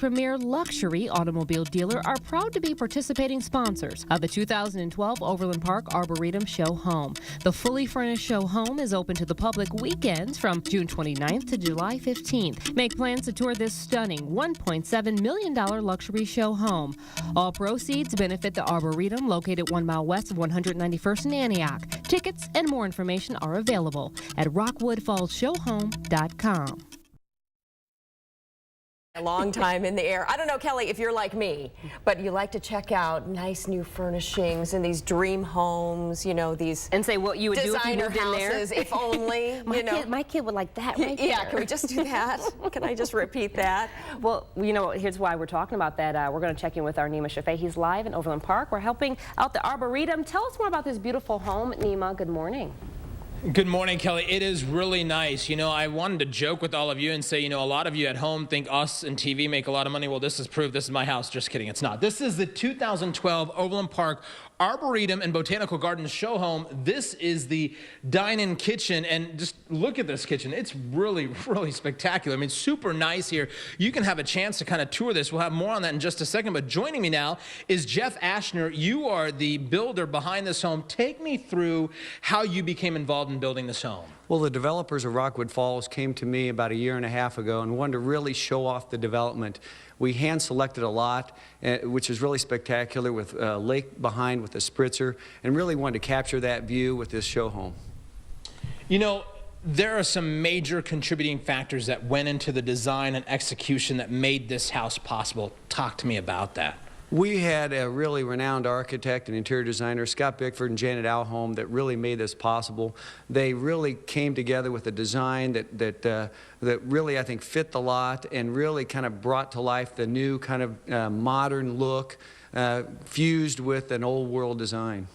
Premier luxury automobile dealer are proud to be participating sponsors of the 2012 Overland Park Arboretum Show Home. The fully furnished show home is open to the public weekends from June 29th to July 15th. Make plans to tour this stunning $1.7 million luxury show home. All proceeds benefit the Arboretum, located 1 mile west of 191st and Antioch. Tickets and more information are available at rockwoodfallsshowhome.com. A long time in the air. I don't know, Kelly, if you're like me, but you like to check out nice new furnishings and these dream homes, you know, these and say what you would do if you designer moved in there. houses, if only. My kid would like that right there. Yeah, can we just do that? Can I just repeat that? Well, you know, here's why we're talking about that. We're going to check in with our Nima Shafei. He's live in Overland Park. We're helping out the Arboretum. Tell us more about this beautiful home, Nima. Good morning. Good morning, Kelly. It is really nice. You know, I wanted to joke with all of you and say, you know, a lot of you at home think us and TV make a lot of money. Well, this is proof. This is my house. Just kidding. It's not. This is the 2012 Overland Park Arboretum and Botanical Gardens show home. This is the dine-in kitchen, and just look at this kitchen. It's really, really spectacular. I mean, super nice here. You can have a chance to kind of tour this. We'll have more on that in just a second, but joining me now is Jeff Ashner. You are the builder behind this home. Take me through how you became involved in building this home. Well, the developers of Rockwood Falls came to me about 1.5 years ago and wanted to really show off the development. We hand-selected a lot, which is really spectacular, with a lake behind with a spritzer, and really wanted to capture that view with this show home. You know, there are some major contributing factors that went into the design and execution that made this house possible. Talk to me about that. We had a really renowned architect and interior designer, Scott Bickford and Janet Alholm, that really made this possible. They really came together with a design that really, I think, fit the lot and really kind of brought to life the new kind of modern look fused with an old world design.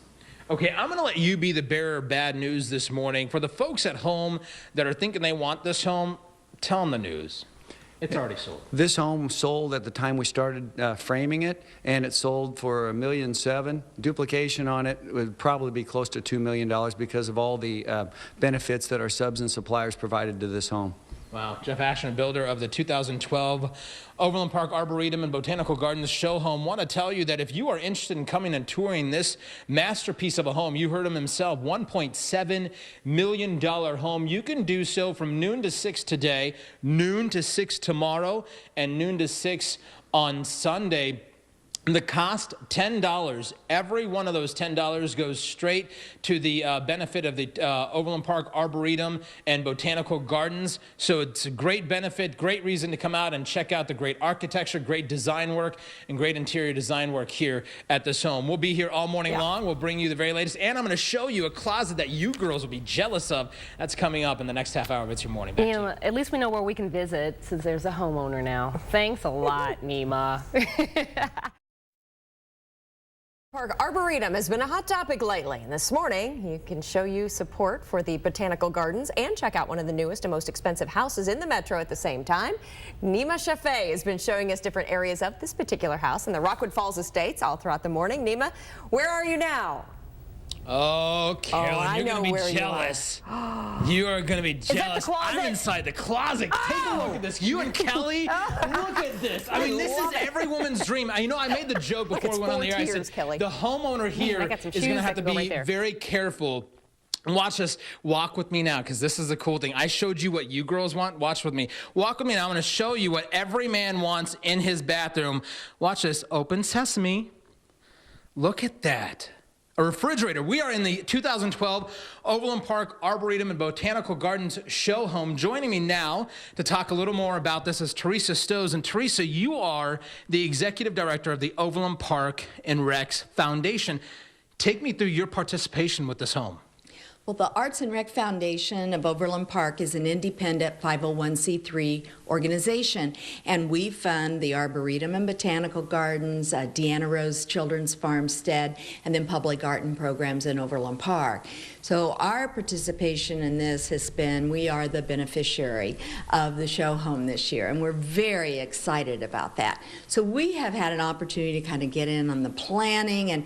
Okay, I'm going to let you be the bearer of bad news this morning. For the folks at home that are thinking they want this home, tell them the news. It's already sold. This home sold at the time we started framing it, and it sold for $1.7 million. Duplication on it would probably be close to $2 million because of all the benefits that our subs and suppliers provided to this home. Wow. Jeff Ashner, builder of the 2012 Overland Park Arboretum and Botanical Gardens show home. Want to tell you that if you are interested in coming and touring this masterpiece of a home, you heard him himself, $1.7 million home, you can do so from noon to 6 today, noon to 6 tomorrow, and noon to 6 on Sunday. The cost, $10. Every one of those $10 goes straight to the benefit of the Overland Park Arboretum and Botanical Gardens. So it's a great benefit, great reason to come out and check out the great architecture, great design work, and great interior design work here at this home. We'll be here all morning long. We'll bring you the very latest. And I'm going to show you a closet that you girls will be jealous of. That's coming up in the next half hour of It's Your Morning. You know, at least we know where we can visit since there's a homeowner now. Thanks a lot, Nima. Park Arboretum has been a hot topic lately, and this morning you can show you support for the Botanical Gardens and check out one of the newest and most expensive houses in the metro at the same time. Nima Shafei has been showing us different areas of this particular house in the Rockwood Falls Estates all throughout the morning. Nima, where are you now? Oh, Carolyn, you're going to be jealous. You are going to be jealous. I'm inside the closet. Take a look at this. You and Kelly, look at this. I mean, this is every woman's dream. You know, I made the joke before we went on the air. I said, the homeowner here is going to have to be very careful. And watch this. Walk with me now, because this is the cool thing. I showed you what you girls want. Watch with me. Walk with me now. I'm going to show you what every man wants in his bathroom. Watch this. Open sesame. Look at that. A refrigerator. We are in the 2012 Overland Park Arboretum and Botanical Gardens show home. Joining me now to talk a little more about this is Teresa Stows. And Teresa, you are the executive director of the Overland Park and Recs Foundation. Take me through your participation with this home. Well, the Arts and Rec Foundation of Overland Park is an independent 501c3 organization, and we fund the Arboretum and Botanical Gardens, Deanna Rose Children's Farmstead, and then public art and programs in Overland Park. So our participation in this has been, we are the beneficiary of the show home this year, and we're very excited about that. So we have had an opportunity to kind of get in on the planning, and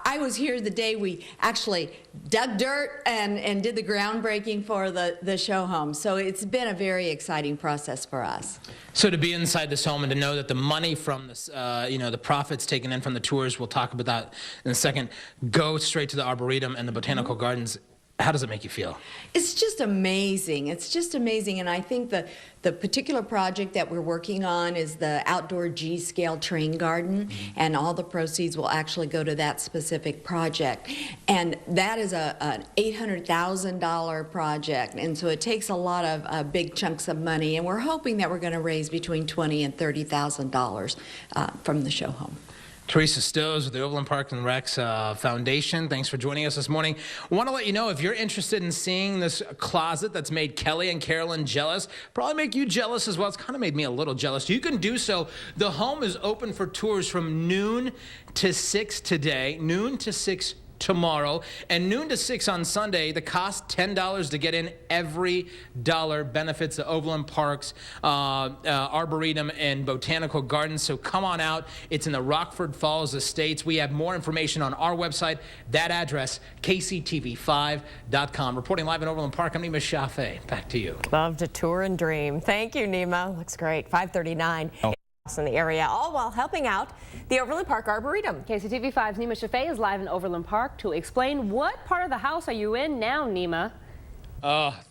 I was here the day we actually dug dirt and did the groundbreaking for the show home. So it's been a very exciting process for us. So to be inside this home and to know that the money from this, the profits taken in from the tours, we'll talk about that in a second, go straight to the Arboretum and the Botanical Gardens. How does it make you feel? It's just amazing. It's just amazing. And I think the particular project that we're working on is the outdoor G-scale terrain garden, and all the proceeds will actually go to that specific project. And that is an $800,000 project, and so it takes a lot of big chunks of money, and we're hoping that we're going to raise between $20,000 and $30,000 from the show home. Teresa Stows with the Overland Park and Recs Foundation. Thanks for joining us this morning. I want to let you know, if you're interested in seeing this closet that's made Kelly and Carolyn jealous, probably make you jealous as well. It's kind of made me a little jealous. You can do so. The home is open for tours from noon to 6 today, noon to 6 tomorrow, and noon to 6 on Sunday. The cost $10 to get in. Every dollar benefits the Overland Parks Arboretum and Botanical Gardens. So come on out. It's in the Rockwood Falls Estates. We have more information on our website. That address, kctv5.com. Reporting live in Overland Park, I'm Nima Shafei. Back to you. Love to tour and dream. Thank you, Nima. Looks great. 539. In the area, all while helping out the Overland Park Arboretum. KCTV5's Nima Shafei is live in Overland Park to explain what part of the house are you in now, Nima?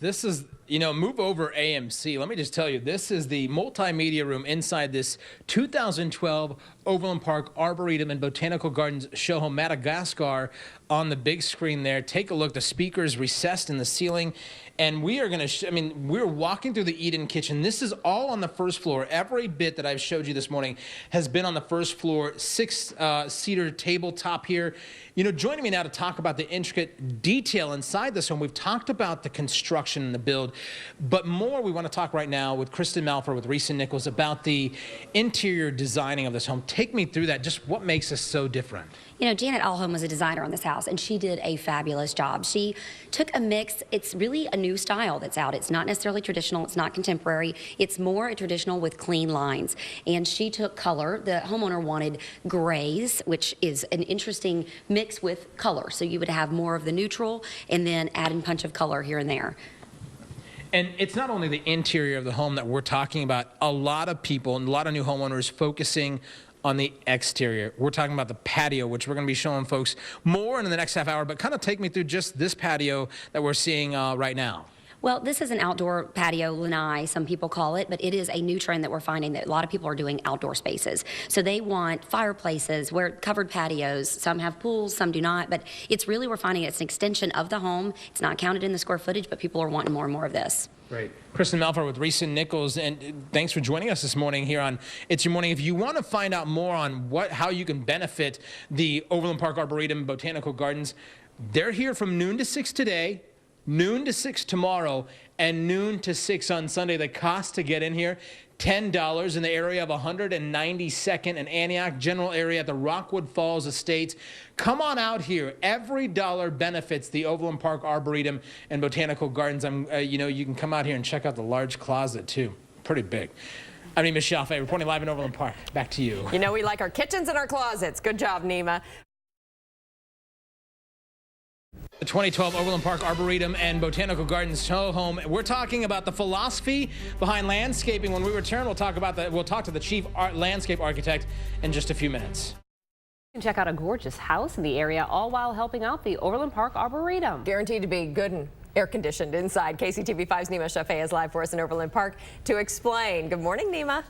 This is, move over AMC. Let me just tell you, this is the multimedia room inside this 2012 Overland Park Arboretum and Botanical Gardens show home. Madagascar on the big screen there. Take a look. The speakers recessed in the ceiling. And we are going to, we're walking through the Eden kitchen. This is all on the first floor. Every bit that I've showed you this morning has been on the first floor. 6-seater tabletop here. Joining me now to talk about the intricate detail inside this home. We've talked about the construction and the build, but more we want to talk right now with Kristen Malfer with Reese & Nichols about the interior designing of this home. Take me through that. Just what makes this so different? Janet Alholm was a designer on this house, and she did a fabulous job. She took a mix. It's really a new style that's out. It's not necessarily traditional. It's not contemporary. It's more a traditional with clean lines. And she took color. The homeowner wanted grays, which is an interesting mix with color. So you would have more of the neutral and then add in punch of color here and there. And it's not only the interior of the home that we're talking about. A lot of people and a lot of new homeowners focusing on the exterior. We're talking about the patio, which we're going to be showing folks more in the next half hour, but kind of take me through just this patio that we're seeing right now. Well, this is an outdoor patio, lanai, some people call it, but it is a new trend that we're finding that a lot of people are doing outdoor spaces. So they want fireplaces, where covered patios. Some have pools, some do not, but it's really, we're finding it's an extension of the home. It's not counted in the square footage, but people are wanting more and more of this. Great. Kristen Malfer with Reese & Nichols, and thanks for joining us this morning here on It's Your Morning. If you want to find out more on how you can benefit the Overland Park Arboretum Botanical Gardens, they're here from noon to 6 today, noon to 6 tomorrow, and noon to 6 on Sunday. The cost to get in here, $10 in the area of 192nd and Antioch, general area at the Rockwood Falls Estates. Come on out here. Every dollar benefits the Overland Park Arboretum and Botanical Gardens. You can come out here and check out the large closet too. Pretty big. I'm Nima Shafee, reporting live in Overland Park. Back to you. You know we like our kitchens and our closets. Good job, Nima. The 2012 Overland Park Arboretum and Botanical Gardens show home. We're talking about the philosophy behind landscaping. When we return, we'll talk to the chief landscape architect in just a few minutes. You can check out a gorgeous house in the area, all while helping out the Overland Park Arboretum. Guaranteed to be good and air-conditioned inside. KCTV5's Nima Shafee is live for us in Overland Park to explain. Good morning, Nima.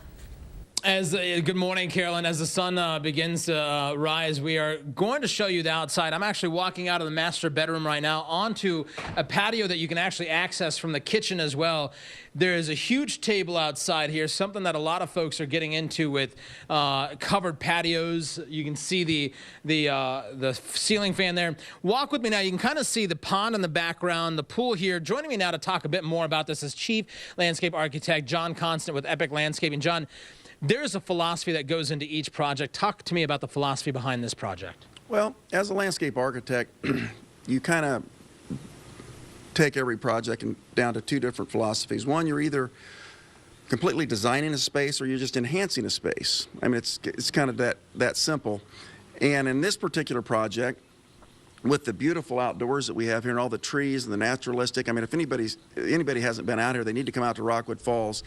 Good morning, Carolyn. As the sun begins to rise, we are going to show you the outside. I'm actually walking out of the master bedroom right now onto a patio that you can actually access from the kitchen as well. There is a huge table outside here, something that a lot of folks are getting into with covered patios. You can see the ceiling fan there. Walk with me now. You can kind of see the pond in the background, the pool here. Joining me now to talk a bit more about this is Chief Landscape Architect John Constant with Epic Landscaping. John, there's a philosophy that goes into each project. Talk to me about the philosophy behind this project. Well, as a landscape architect, you kind of take every project down to two different philosophies. One, you're either completely designing a space or you're just enhancing a space. I mean, it's kind of that simple. And in this particular project, with the beautiful outdoors that we have here and all the trees and the naturalistic, I mean, if anybody hasn't been out here, they need to come out to Rockwood Falls.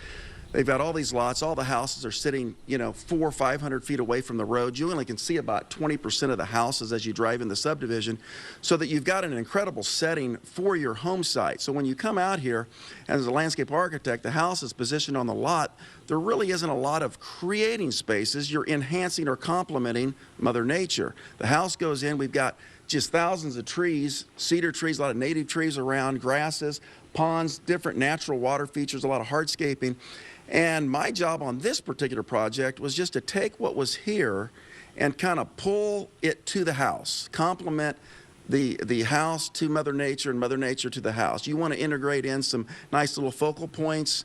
They've got all these lots. All the houses are sitting, 400 or 500 feet away from the road. You only can see about 20% of the houses as you drive in the subdivision, so that you've got an incredible setting for your home site. So when you come out here, as a landscape architect, the house is positioned on the lot. There really isn't a lot of creating spaces. You're enhancing or complementing Mother Nature. The house goes in. We've got just thousands of trees, cedar trees, a lot of native trees around, grasses, ponds, different natural water features, a lot of hardscaping. And my job on this particular project was just to take what was here and kind of pull it to the house, complement the house to Mother Nature and Mother Nature to the house. You want to integrate in some nice little focal points.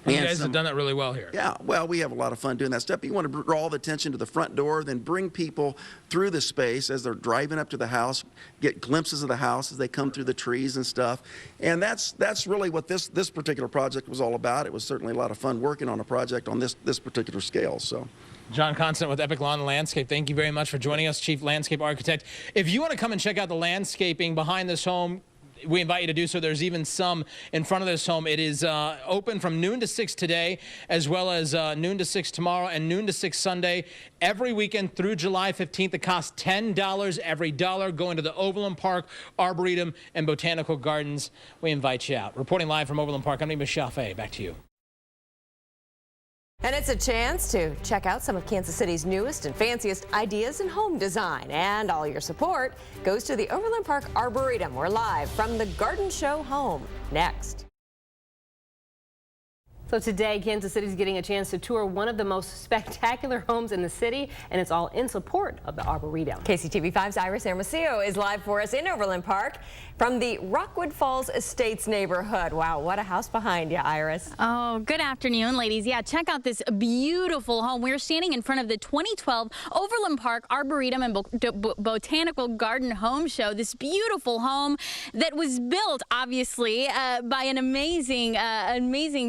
You guys have done that really well here. Yeah, well, we have a lot of fun doing that stuff. You want to draw the attention to the front door, then bring people through the space as they're driving up to the house, get glimpses of the house as they come through the trees and stuff. And that's really what this particular project was all about. It was certainly a lot of fun working on a project on this particular scale. So. John Constant with Epic Lawn and Landscape, thank you very much for joining us, Chief Landscape Architect. If you want to come and check out the landscaping behind this home, we invite you to do so. There's even some in front of this home. It is open from noon to 6 today, as well as noon to 6 tomorrow and noon to 6 Sunday. Every weekend through July 15th. It costs $10 every dollar going to the Overland Park Arboretum and Botanical Gardens. We invite you out. Reporting live from Overland Park, I'm Nima Shafee. Back to you. And it's a chance to check out some of Kansas City's newest and fanciest ideas in home design. And all your support goes to the Overland Park Arboretum. We're live from the Garden Show home. Next. So today, Kansas City's getting a chance to tour one of the most spectacular homes in the city, and it's all in support of the Arboretum. KCTV5's Iris Hermosillo is live for us in Overland Park from the Rockwood Falls Estates neighborhood. Wow, what a house behind you, Iris. Oh, good afternoon, ladies. Yeah, check out this beautiful home. We're standing in front of the 2012 Overland Park Arboretum and Botanical Garden Home Show. This beautiful home that was built, obviously, by an amazing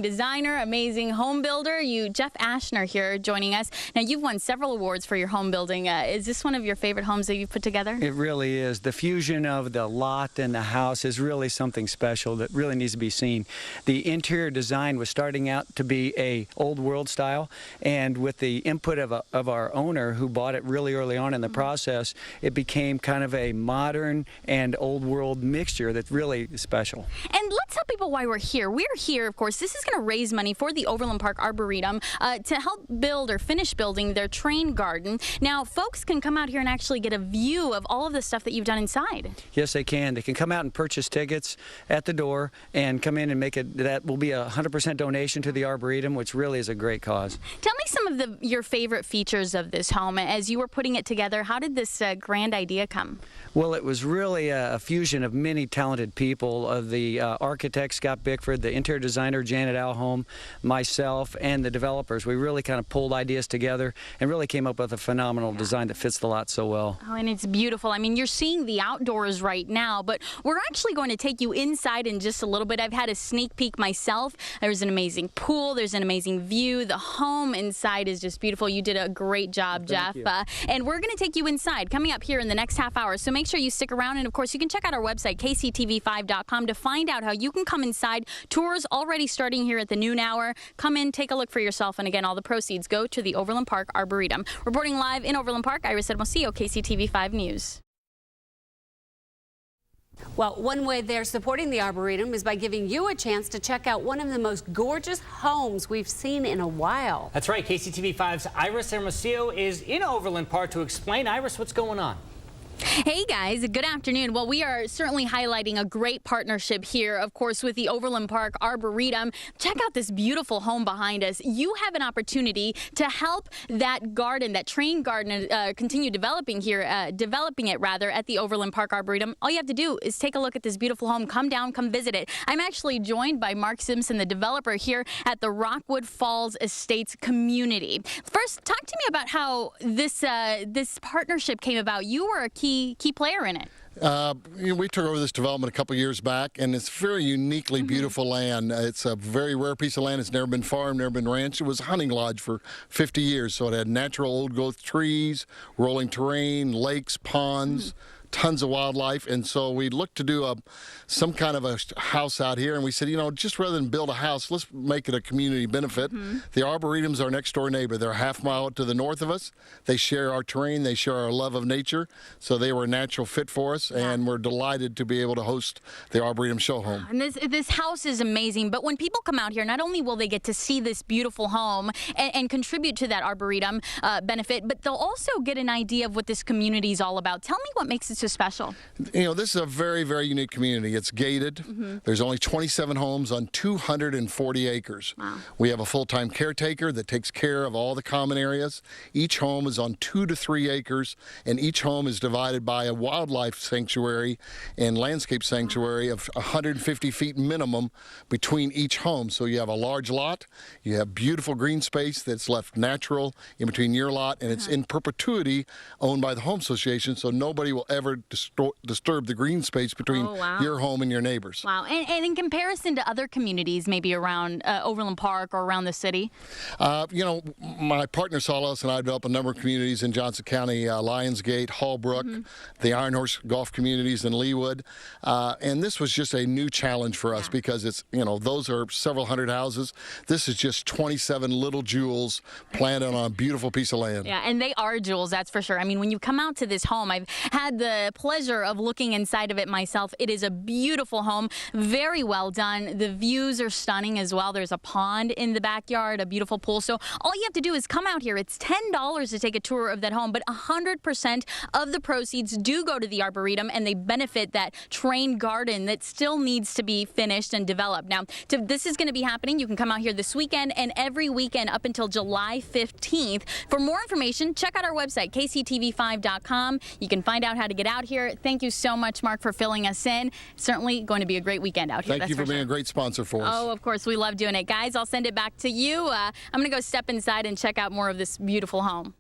designer, amazing home builder. Jeff Ashner here joining us. Now, you've won several awards for your home building. Is this one of your favorite homes that you've put together? It really is. The fusion of the lot and the house is really something special that really needs to be seen. The interior design was starting out to be a old world style, and with the input of our owner who bought it really early on in the process, it became kind of a modern and old world mixture that's really special. And let's tell people why we're here. We're here, of course, this is going to raise money for the Overland Park Arboretum to help build or finish building their train garden. Now, folks can come out here and actually get a view of all of the stuff that you've done inside. Yes, they can. They can come out and purchase tickets at the door and come in and make it. That will be a 100% donation to the Arboretum, which really is a great cause. Tell me some some of your favorite features of this home? As you were putting it together, how did this grand idea come? Well, it was really a fusion of many talented people, the architect, Scott Bickford, the interior designer, Janet Alholm, myself, and the developers. We really kind of pulled ideas together and really came up with a phenomenal design that fits the lot so well. Oh, and it's beautiful. I mean, you're seeing the outdoors right now, but we're actually going to take you inside in just a little bit. I've had a sneak peek myself. There's an amazing pool. There's an amazing view. The home inside is just beautiful. You did a great job, Jeff. And we're going to take you inside coming up here in the next half hour. So make sure you stick around. And of course, you can check out our website, kctv5.com, to find out how you can come inside. Tours already starting here at the noon hour. Come in, take a look for yourself. And again, all the proceeds go to the Overland Park Arboretum. Reporting live in Overland Park, Iris Hermosillo, KCTV5 News. Well, one way they're supporting the Arboretum is by giving you a chance to check out one of the most gorgeous homes we've seen in a while. That's right. KCTV5's Iris Hermosillo is in Overland Park to explain. Iris, what's going on? Hey guys, good afternoon. Well, we are certainly highlighting a great partnership here, of course, with the Overland Park Arboretum. Check out this beautiful home behind us. You have an opportunity to help that garden, that train garden, continue developing here, developing it rather, at the Overland Park Arboretum. All you have to do is take a look at this beautiful home. Come down, come visit it. I'm actually joined by Mark Simpson, the developer here at the Rockwood Falls Estates community. First, talk to me about how this partnership came about. You were a key player in it. We took over this development a couple years back, and it's very uniquely beautiful land. It's a very rare piece of land. It's never been farmed, never been ranched. It was a hunting lodge for 50 years, so it had natural old growth trees, rolling terrain, lakes, ponds, tons of wildlife. And so we looked to do some kind of a house out here, and we said, you know, just rather than build a house, let's make it a community benefit. The Arboretum's our next door neighbor. They're a half mile to the north of us. They share our terrain, they share our love of nature, so they were a natural fit for us, and we're delighted to be able to host the Arboretum Show Home. And this house is amazing, but when people come out here, not only will they get to see this beautiful home and contribute to that Arboretum benefit, but they'll also get an idea of what this community is all about. Tell me what makes it so special. You know, this is a very, very unique community. It's gated. There's only 27 homes on 240 acres. Wow. We have a full-time caretaker that takes care of all the common areas. Each home is on 2 to 3 acres, and each home is divided by a wildlife sanctuary and landscape sanctuary of 150 feet minimum between each home. So you have a large lot, you have beautiful green space that's left natural in between your lot, and it's in perpetuity owned by the Home Association, so nobody will ever disturb the green space between your home and your neighbors. Wow. And in comparison to other communities, maybe around Overland Park or around the city? You know, my partner Salas and I developed a number of communities in Johnson County, Lionsgate, Hallbrook, the Iron Horse Golf communities in Leawood. And this was just a new challenge for us because it's, you know, those are several hundred houses. This is just 27 little jewels planted on a beautiful piece of land. Yeah, and they are jewels, that's for sure. I mean, when you come out to this home, I've had the pleasure of looking inside of it myself. It is a beautiful home, very well done. The views are stunning as well. There's a pond in the backyard, a beautiful pool. So all you have to do is come out here. It's $10 to take a tour of that home, but 100% of the proceeds do go to the Arboretum, and they benefit that train garden that still needs to be finished and developed. Now, this is going to be happening. You can come out here this weekend and every weekend up until July 15th. For more information, check out our website, kctv5.com. You can find out how to get out here. Thank you so much, Mark, for filling us in. Certainly going to be a great weekend out here. Thank you for being a great sponsor for us. Oh, of course. We love doing it. Guys, I'll send it back to you. I'm going to go step inside and check out more of this beautiful home.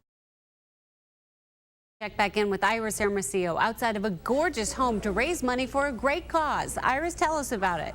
Check back in with Iris Hermosillo outside of a gorgeous home to raise money for a great cause. Iris, tell us about it.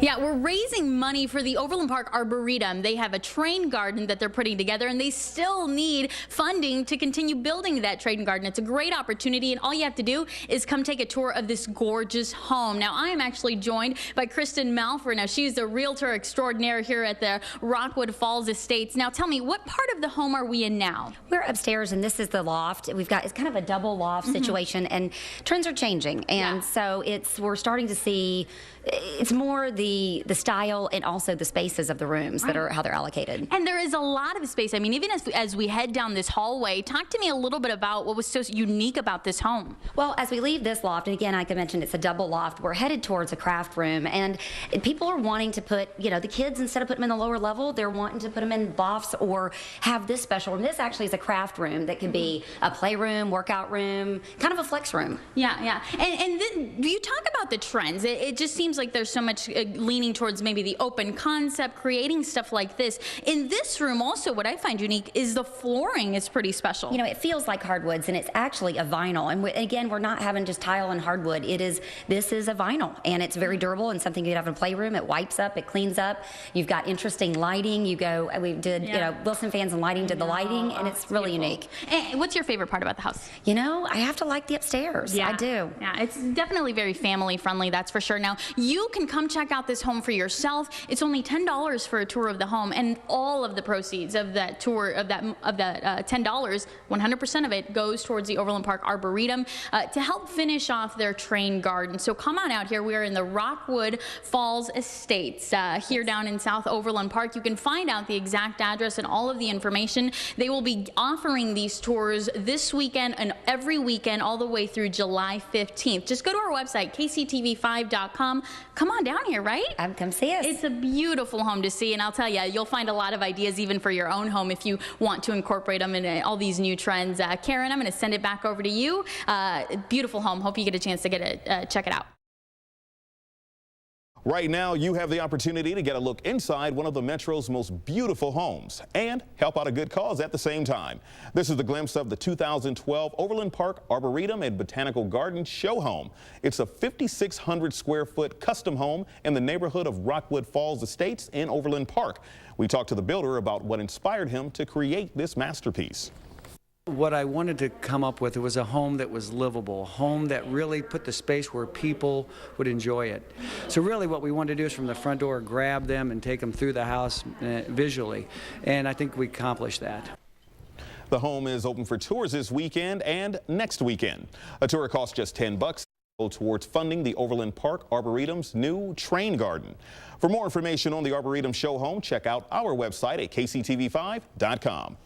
Yeah, we're raising money for the Overland Park Arboretum. They have a train garden that they're putting together, and they still need funding to continue building that train garden. It's a great opportunity, and all you have to do is come take a tour of this gorgeous home. Now, I am actually joined by Kristen Malfer. Now, she's the realtor extraordinaire here at the Rockwood Falls Estates. Now, tell me, what part of the home are we in now? We're upstairs, and this is the loft. We've got, it's kind of a double loft situation, and trends are changing. And so we're starting to see, it's more the style and also the spaces of the rooms that are how they're allocated. And there is a lot of space. I mean, even as we head down this hallway, talk to me a little bit about what was so unique about this home. Well, as we leave this loft, and again, like I mentioned, it's a double loft, we're headed towards a craft room, and people are wanting to put, you know, the kids, instead of putting them in the lower level, they're wanting to put them in lofts or have this special room. This actually is a craft room that could be a playroom, workout room, kind of a flex room. Yeah. And then, you talk about the trends. It just seems like there's so much leaning towards maybe the open concept, creating stuff like this. In this room also, what I find unique is the flooring is pretty special. You know, it feels like hardwoods, and it's actually a vinyl. And again, we're not having just tile and hardwood. This is a vinyl, and it's very durable and something you'd have in a playroom. It wipes up, it cleans up. You've got interesting lighting. You know, Wilson Fans and Lighting did the lighting, and it's really unique. And what's your favorite part about the house? You know, I have to like the upstairs. Yeah. I do. Yeah, it's definitely very family friendly, that's for sure. Now, you can come check out this home for yourself. It's only $10 for a tour of the home, and all of the proceeds of that tour, of that $10, 100% of it goes towards the Overland Park Arboretum to help finish off their train garden. So come on out here. We are in the Rockwood Falls Estates here down in South Overland Park. You can find out the exact address and all of the information. They will be offering these tours this weekend and every weekend all the way through July 15th. Just go to our website, kctv5.com. Come on down here, right? Come see us. It's a beautiful home to see, and I'll tell you, you'll find a lot of ideas even for your own home if you want to incorporate them in all these new trends. Karen, I'm going to send it back over to you. Beautiful home. Hope you get a chance to check it out. Right now, you have the opportunity to get a look inside one of the Metro's most beautiful homes and help out a good cause at the same time. This is the glimpse of the 2012 Overland Park Arboretum and Botanical Garden Show Home. It's a 5,600 square foot custom home in the neighborhood of Rockwood Falls Estates in Overland Park. We talked to the builder about what inspired him to create this masterpiece. What I wanted to come up with was a home that was livable, a home that really put the space where people would enjoy it. So really what we wanted to do is from the front door grab them and take them through the house visually, and I think we accomplished that. The home is open for tours this weekend and next weekend. A tour costs just $10 towards funding the Overland Park Arboretum's new train garden. For more information on the Arboretum Show Home, check out our website at kctv5.com.